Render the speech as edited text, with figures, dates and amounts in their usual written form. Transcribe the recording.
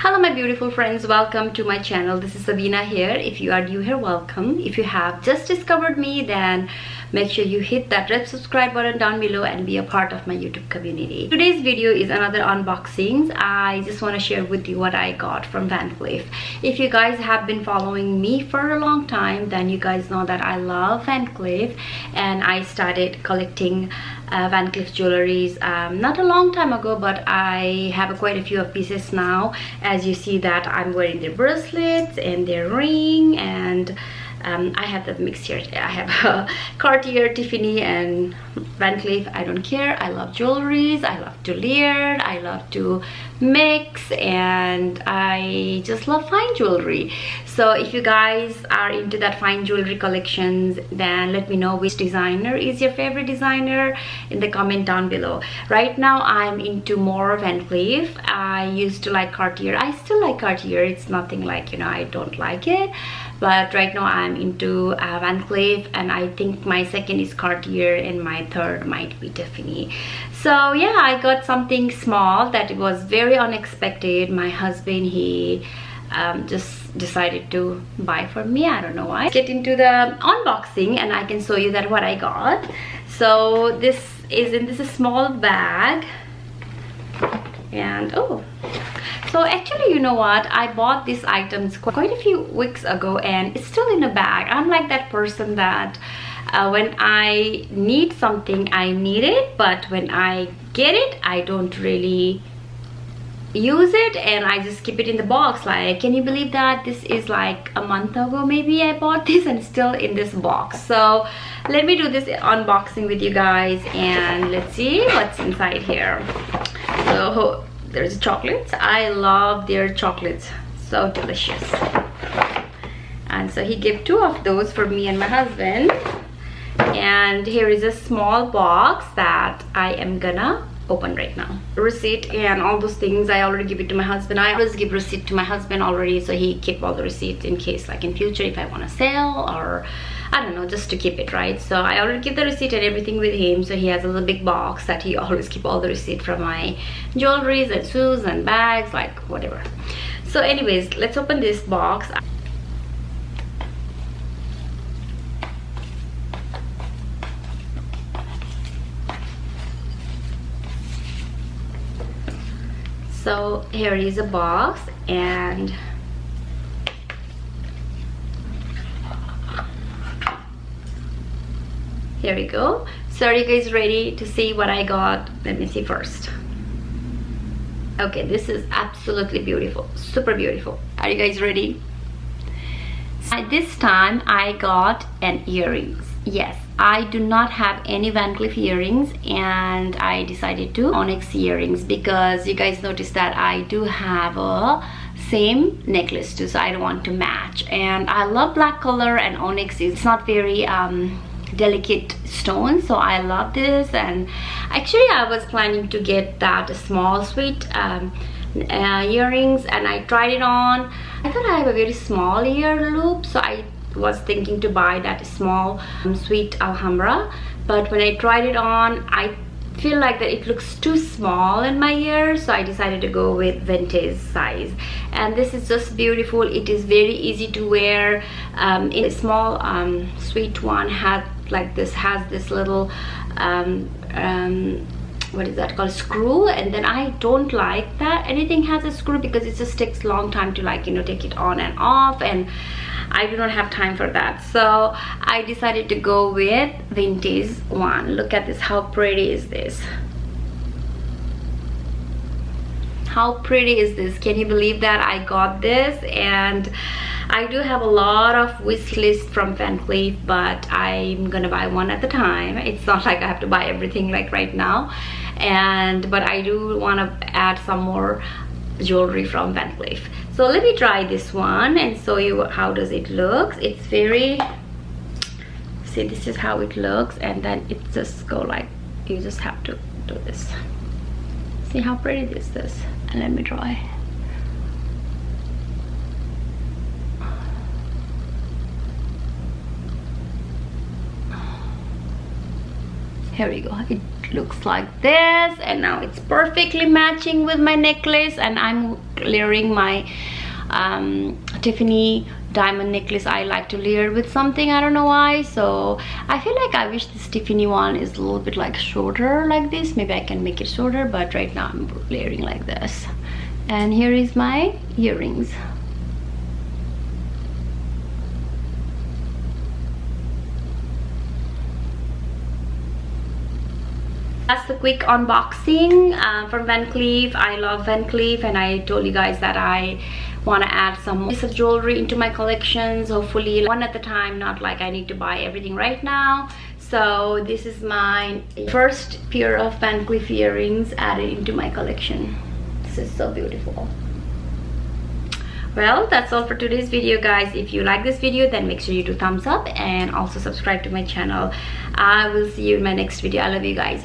Hello my beautiful friends, welcome to my channel. This is Sabina here. If you are new here, welcome. If you have just discovered me, then make sure you hit that red subscribe button down below and be a part of my YouTube community. Today's video is another unboxing. I just want to share with you what I got from Van Cleef. If you guys have been following me for a long time, then you guys know that I love Van Cleef and I started collecting Van Cleef jewelries not a long time ago, but I have quite a few of pieces now. As you see that I'm wearing their bracelets and their ring, and I have that mix here. I have Cartier, Tiffany and Van Cleef. I don't care. I love jewelries. I love to layer. I love to mix, and I just love fine jewelry. So if you guys are into that fine jewelry collections, then let me know which designer is your favorite designer in the comment down below. Right now I'm into more Van Cleef. I used to like Cartier. I still like Cartier. It's nothing like, you know, I don't like it. But right now I'm into Van Cleef, and I think my second is Cartier and my third might be Tiffany. So yeah, I got something small that was very unexpected. My husband, he just decided to buy for me. I don't know why. Get into the unboxing and I can show you that what I got. So this is in this small bag, and oh, so actually, you know what, I bought these items quite a few weeks ago and it's still in a bag. I'm like that person that when I need something, I need it, but when I get it, I don't really use it and I just keep it in the box. Like, can you believe that this is like a month ago maybe I bought this and it's still in this box? So let me do this unboxing with you guys and let's see what's inside here. So there's chocolates. I love their chocolates, so delicious. And so he gave 2 of those for me and my husband. And here is a small box that I am gonna open right now. Receipt and all those things, I already give it to my husband. I always give receipt to my husband already, so he keep all the receipts in case, like in future, if I want to sell or I don't know, just to keep it, right? So I already keep the receipt and everything with him. So he has a little big box that he always keep all the receipt from my jewelries and shoes and bags, like whatever. So anyways, let's open this box. So here is a box, and here we go. So are you guys ready to see what I got? Let me see first. Okay, this is absolutely beautiful, super beautiful. Are you guys ready? This time I got an earrings. Yes, I do not have any Van Cleef earrings and I decided to onyx earrings because you guys noticed that I do have a same necklace too, so I don't want to match. And I love black color and onyx is not very delicate stone, so I love this. And actually I was planning to get that small sweet earrings, and I tried it on. I thought I have a very small ear loop, so I was thinking to buy that small sweet Alhambra, but when I tried it on, I feel like that it looks too small in my ear, so I decided to go with vintage size. And this is just beautiful. It is very easy to wear. In a small sweet one has like this, has this little what is that called, screw, and then I don't like that anything has a screw because it just takes a long time to, like, you know, take it on and off, and I do not have time for that. So I decided to go with vintage one. Look at this, how pretty is this? How pretty is this? Can you believe that I got this? And I do have a lot of wish list from Van Cleef, but I'm gonna buy one at a time. It's not like I have to buy everything like right now, but I do want to add some more jewelry from Van Cleef. So let me try this one and show you how does it look. It's very, see, this is how it looks, and then it just go like, you just have to do this. See how pretty this is? And let me try. here we go. It looks like this, and now it's perfectly matching with my necklace, and I'm layering my Tiffany diamond necklace. I like to layer with something, I don't know why. So I feel like I wish this Tiffany one is a little bit like shorter like this. Maybe I can make it shorter, but right now I'm layering like this. And here is my earrings. That's the quick unboxing from Van Cleef. I love Van Cleef, and I told you guys that I want to add some piece of jewelry into my collections, hopefully one at a time, not like I need to buy everything right now. So this is my first pair of Van Cleef earrings added into my collection. This is so beautiful. Well, that's all for today's video, guys. If you like this video, then make sure you do thumbs up and also subscribe to my channel. I will see you in my next video. I love you guys.